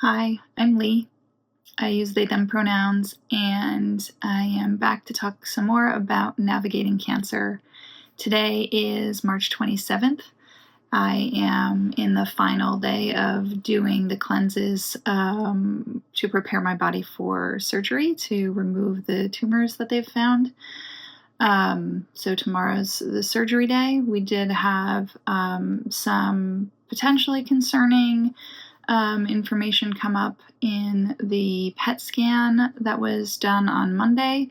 Hi, I'm Lee. I use they, them pronouns, and I am back to talk some more about navigating cancer. Today is March 27th. I am in the final day of doing the cleanses to prepare my body for surgery to remove the tumors that they've found. So tomorrow's the surgery day. We did have some potentially concerning information come up in the PET scan that was done on Monday.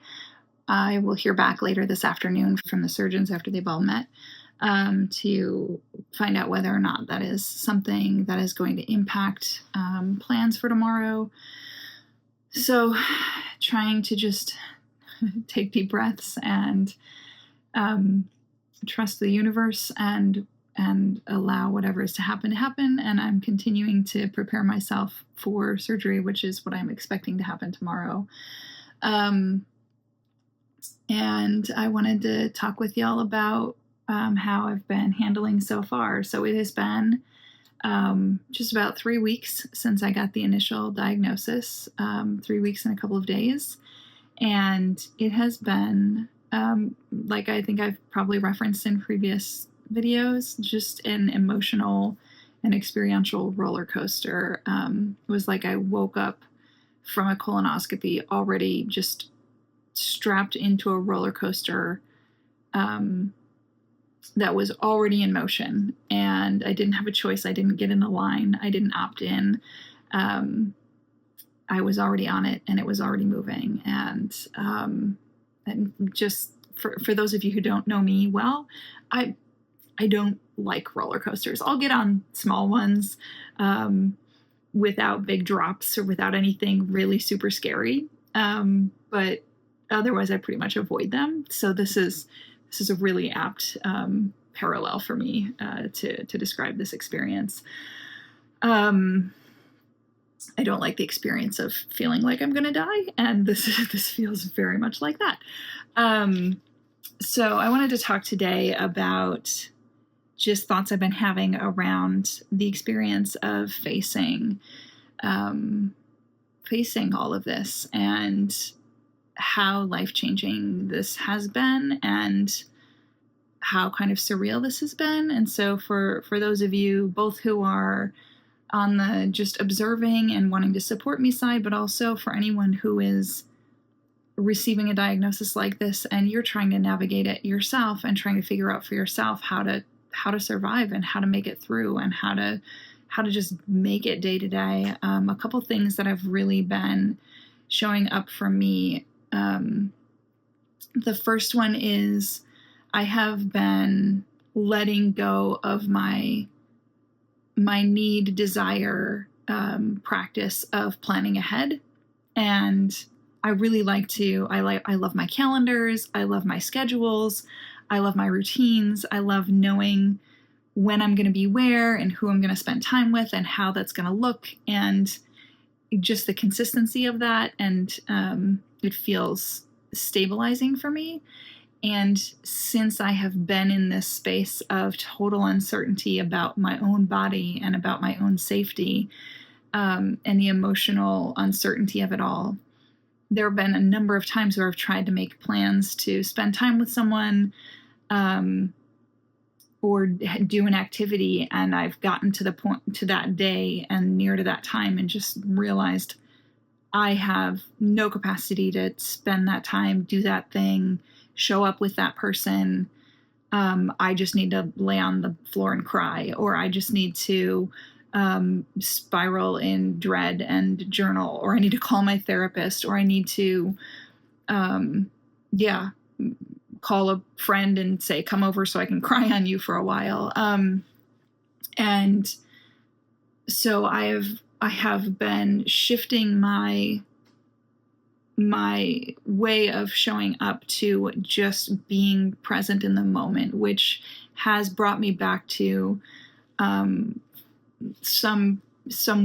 I will hear back later this afternoon from the surgeons after they've all met to find out whether or not that is something that is going to impact plans for tomorrow. So trying to just take deep breaths and trust the universe and allow whatever is to happen. And I'm continuing to prepare myself for surgery, which is what I'm expecting to happen tomorrow. And I wanted to talk with y'all about how I've been handling so far. So it has been just about 3 weeks since I got the initial diagnosis, 3 weeks and a couple of days. And it has been, like I think I've probably referenced in previous videos, just an emotional and experiential roller coaster. It was like I woke up from a colonoscopy already just strapped into a roller coaster that was already in motion, and I didn't have a choice. I didn't get in the line. I didn't opt in. I was already on it, and it was already moving. And just for those of you who don't know me well, I don't like roller coasters. I'll get on small ones without big drops or without anything really super scary. But otherwise, I pretty much avoid them. So this is a really apt parallel for me to describe this experience. I don't like the experience of feeling like I'm going to die, and this feels very much like that. So I wanted to talk today about just thoughts I've been having around the experience of facing all of this and how life-changing this has been and how kind of surreal this has been. And so for those of you both who are on the just observing and wanting to support me side, but also for anyone who is receiving a diagnosis like this and you're trying to navigate it yourself and trying to figure out for yourself how to survive and how to make it through and how to just make it day to day. A couple things that have really been showing up for me. The first one is I have been letting go of my need, desire, practice of planning ahead. And I really like to, I love my calendars. I love my schedules. I love my routines. I love knowing when I'm going to be where and who I'm going to spend time with and how that's going to look and just the consistency of that. And it feels stabilizing for me. And since I have been in this space of total uncertainty about my own body and about my own safety, and the emotional uncertainty of it all, there have been a number of times where I've tried to make plans to spend time with someone, or do an activity, and I've gotten to that day and near to that time and just realized I have no capacity to spend that time, do that thing, show up with that person. I just need to lay on the floor and cry, or I just need to spiral in dread and journal, or I need to call my therapist, or I need to, call a friend and say, come over so I can cry on you for a while. And so I have been shifting my way of showing up to just being present in the moment, which has brought me back to some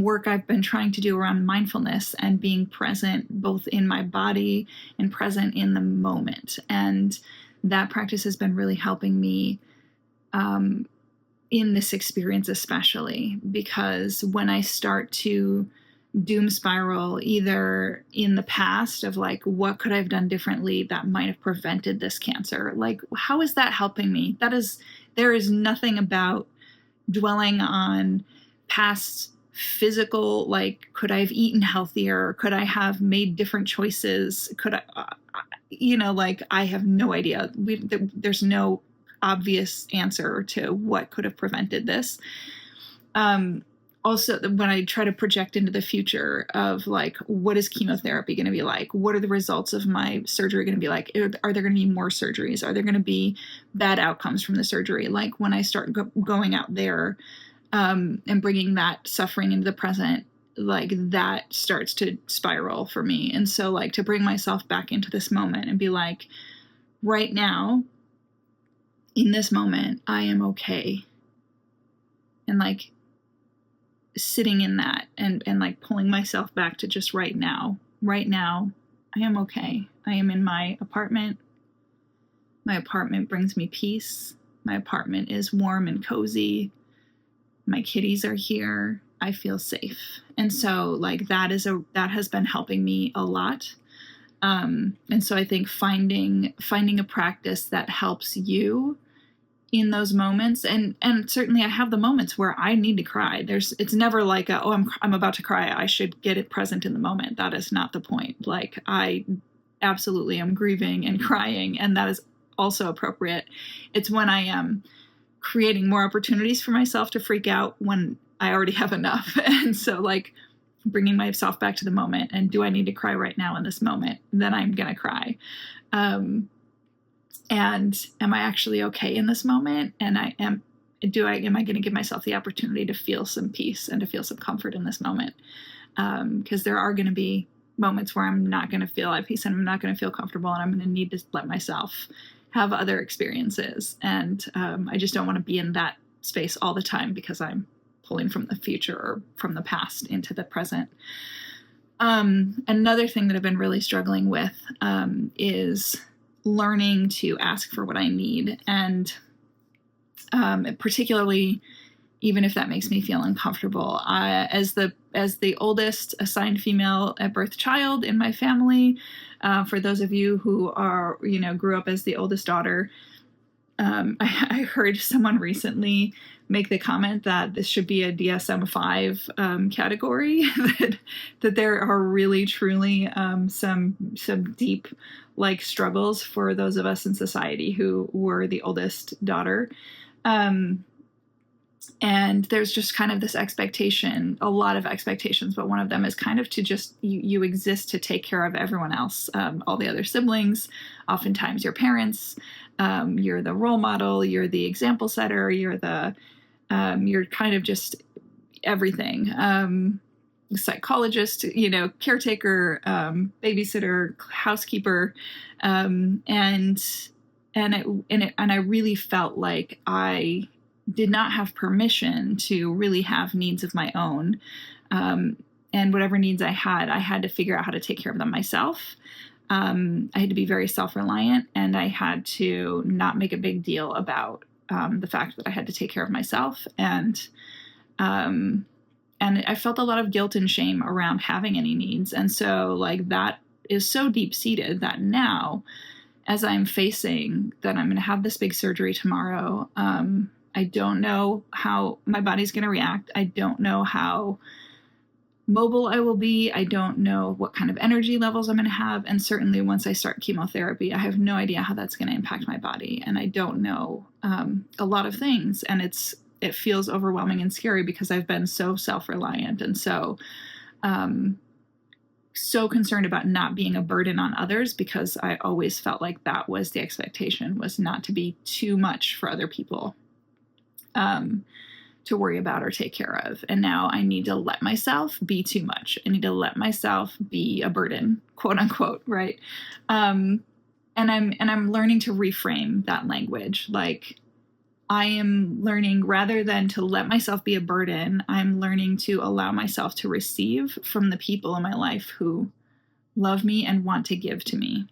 work I've been trying to do around mindfulness and being present both in my body and present in the moment. And that practice has been really helping me in this experience, especially because when I start to doom spiral, either in the past of like, what could I have done differently that might have prevented this cancer? Like, how is that helping me? There is nothing about dwelling on past physical, like, could I have eaten healthier? Could I have made different choices? Could I, like, I have no idea. There's no obvious answer to what could have prevented this. Also, when I try to project into the future of like, what is chemotherapy going to be like? What are the results of my surgery going to be like? Are there going to be more surgeries? Are there going to be bad outcomes from the surgery? Like when I start going out there and bringing that suffering into the present, like that starts to spiral for me. And so like to bring myself back into this moment and be like, right now, in this moment, I am okay. And like, sitting in that and like pulling myself back to just right now, I am okay. I am in my apartment. My apartment brings me peace. My apartment is warm and cozy. My kitties are here. I feel safe. And so like that has been helping me a lot. And so I think finding a practice that helps you in those moments, and certainly I have the moments where I need to cry. It's never like I'm about to cry, I should get it present in the moment. That is not the point. Like I absolutely am grieving and crying, and that is also appropriate. It's when I am creating more opportunities for myself to freak out when I already have enough. And so like bringing myself back to the moment, and do I need to cry right now in this moment? Then I'm gonna cry. And am I actually okay in this moment? And am I going to give myself the opportunity to feel some peace and to feel some comfort in this moment? Because there are going to be moments where I'm not going to feel at peace and I'm not going to feel comfortable, and I'm going to need to let myself have other experiences. And I just don't want to be in that space all the time because I'm pulling from the future or from the past into the present. Another thing that I've been really struggling with is learning to ask for what I need. And particularly, even if that makes me feel uncomfortable, as the oldest assigned female at birth child in my family, for those of you who are, grew up as the oldest daughter, I heard someone recently make the comment that this should be a DSM-5 category, that there are really truly some deep like struggles for those of us in society who were the oldest daughter. And there's just kind of this expectation, a lot of expectations, but one of them is kind of to just, you exist to take care of everyone else, all the other siblings, oftentimes your parents, you're the role model, you're the example setter, you're kind of just everything. Psychologist, caretaker, babysitter, housekeeper. And I really felt like I did not have permission to really have needs of my own. And whatever needs I had to figure out how to take care of them myself. I had to be very self-reliant, and I had to not make a big deal about the fact that I had to take care of myself. And I felt a lot of guilt and shame around having any needs. And so like that is so deep-seated that now, as I'm facing that I'm going to have this big surgery tomorrow, I don't know how my body's going to react. I don't know how mobile I will be. I don't know what kind of energy levels I'm going to have. And certainly once I start chemotherapy, I have no idea how that's going to impact my body. And I don't know a lot of things. And it feels overwhelming and scary because I've been so self-reliant and so concerned about not being a burden on others, because I always felt like that was the expectation, was not to be too much for other people to worry about or take care of. And now I need to let myself be too much. I need to let myself be a burden, quote unquote, right? And I'm learning to reframe that language. Like, I am learning, rather than to let myself be a burden, I'm learning to allow myself to receive from the people in my life who love me and want to give to me.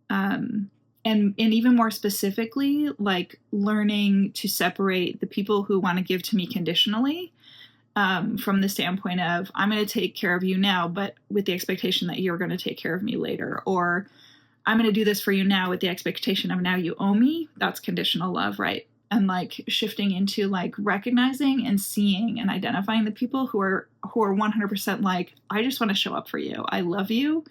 And even more specifically, like learning to separate the people who want to give to me conditionally from the standpoint of, I'm going to take care of you now, but with the expectation that you're going to take care of me later. Or I'm going to do this for you now with the expectation of now you owe me. That's conditional love, right? And like shifting into like recognizing and seeing and identifying the people who are 100% like, I just want to show up for you. I love you.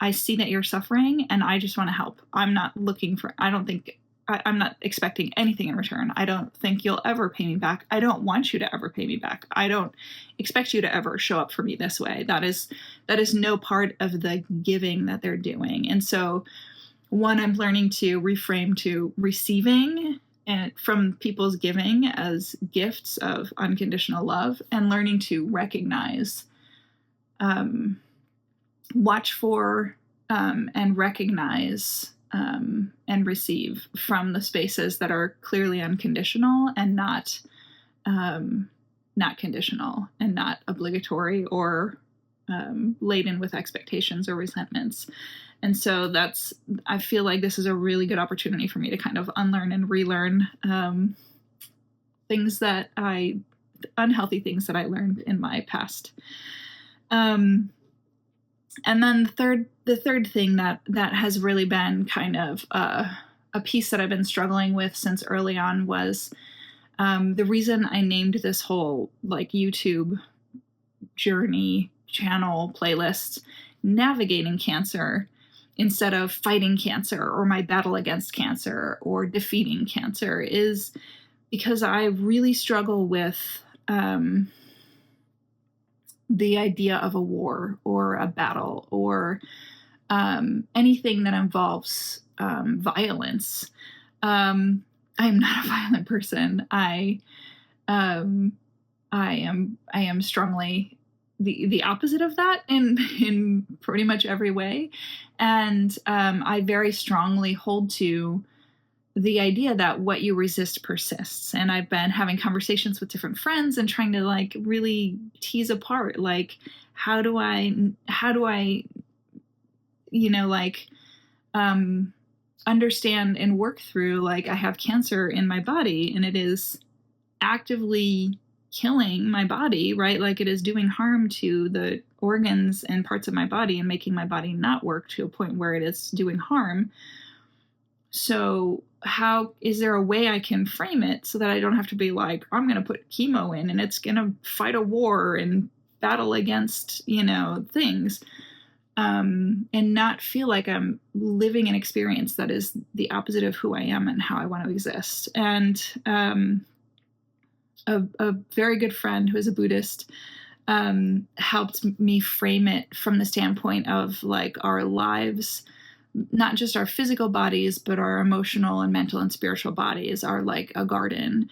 I see that you're suffering and I just want to help. I'm not looking for, I'm not expecting anything in return. I don't think you'll ever pay me back. I don't want you to ever pay me back. I don't expect you to ever show up for me this way. That is no part of the giving that they're doing. And so one, I'm learning to reframe to receiving and from people's giving as gifts of unconditional love, and learning to recognize, watch for, and recognize, and receive from the spaces that are clearly unconditional and not conditional and not obligatory or laden with expectations or resentments. And so I feel like this is a really good opportunity for me to kind of unlearn and relearn unhealthy things that I learned in my past. And then the third thing that has really been kind of a piece that I've been struggling with since early on was the reason I named this whole like YouTube journey channel playlist Navigating Cancer instead of Fighting Cancer or My Battle Against Cancer or Defeating Cancer is because I really struggle with the idea of a war or a battle or anything that involves violence. I am not a violent person. I am strongly the opposite of that in pretty much every way. And I very strongly hold to the idea that what you resist persists. And I've been having conversations with different friends and trying to like really tease apart, like, how do I, understand and work through, like, I have cancer in my body and it is actively killing my body, right? Like it is doing harm to the organs and parts of my body and making my body not work to a point where it is doing harm. So how is there a way I can frame it so that I don't have to be like, I'm going to put chemo in and it's going to fight a war and battle against, things, and not feel like I'm living an experience that is the opposite of who I am and how I want to exist. And a very good friend who is a Buddhist helped me frame it from the standpoint of like our lives, not just our physical bodies, but our emotional and mental and spiritual bodies are like a garden.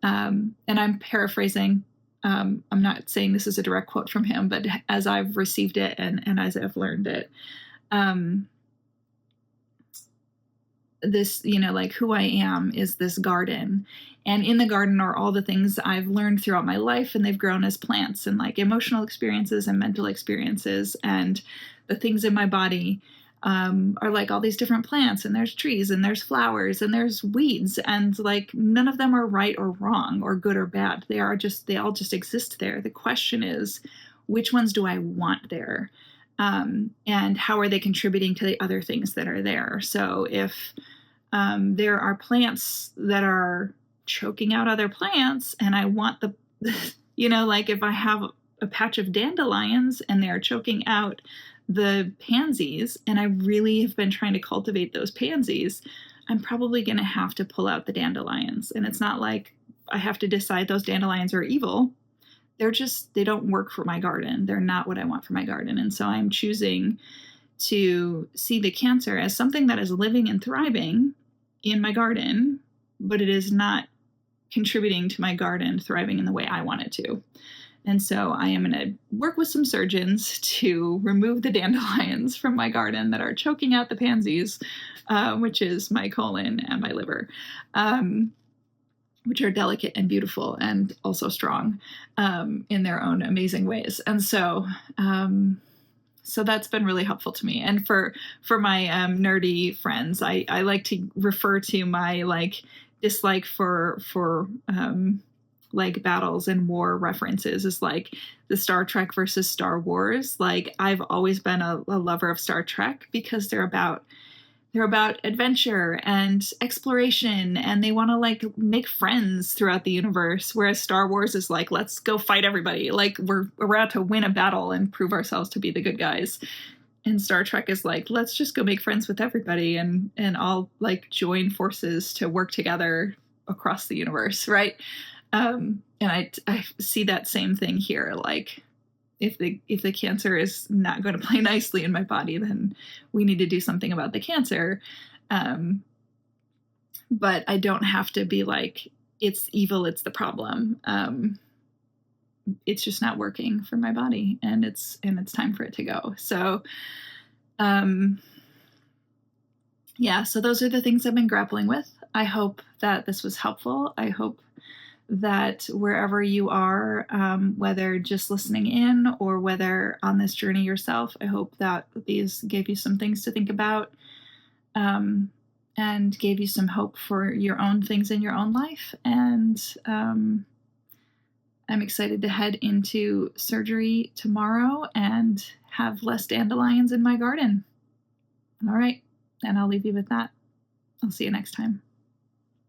And I'm paraphrasing. I'm not saying this is a direct quote from him, but as I've received it and as I've learned it, this, like who I am is this garden. And in the garden are all the things I've learned throughout my life, and they've grown as plants and like emotional experiences and mental experiences. And the things in my body are like all these different plants, and there's trees and there's flowers and there's weeds, and like none of them are right or wrong or good or bad. They all just exist there. The question is, which ones do I want there? And how are they contributing to the other things that are there? So if there are plants that are choking out other plants, and I want like if I have a patch of dandelions and they're choking out the pansies, and I really have been trying to cultivate those pansies, I'm probably going to have to pull out the dandelions. And it's not like I have to decide those dandelions are evil. They don't work for my garden. They're not what I want for my garden. And so I'm choosing to see the cancer as something that is living and thriving in my garden, but it is not contributing to my garden thriving in the way I want it to. And so I am going to work with some surgeons to remove the dandelions from my garden that are choking out the pansies, which is my colon and my liver, which are delicate and beautiful and also strong in their own amazing ways. And so that's been really helpful to me. And for my nerdy friends, I like to refer to my like dislike for like battles and war references is like the Star Trek versus Star Wars. Like I've always been a lover of Star Trek because they're about adventure and exploration, and they want to like make friends throughout the universe, whereas Star Wars is like, let's go fight everybody, like we're out to win a battle and prove ourselves to be the good guys. And Star Trek is like, let's just go make friends with everybody and all like join forces to work together across the universe, right? And I see that same thing here. Like, if the cancer is not going to play nicely in my body, then we need to do something about the cancer. But I don't have to be like, it's evil, it's the problem. It's just not working for my body, and it's time for it to go. So, yeah, so those are the things I've been grappling with. I hope that this was helpful. I hope that wherever you are, whether just listening in or whether on this journey yourself, I hope that these gave you some things to think about, and gave you some hope for your own things in your own life. And I'm excited to head into surgery tomorrow and have less dandelions in my garden. All right, and I'll leave you with that. I'll see you next time.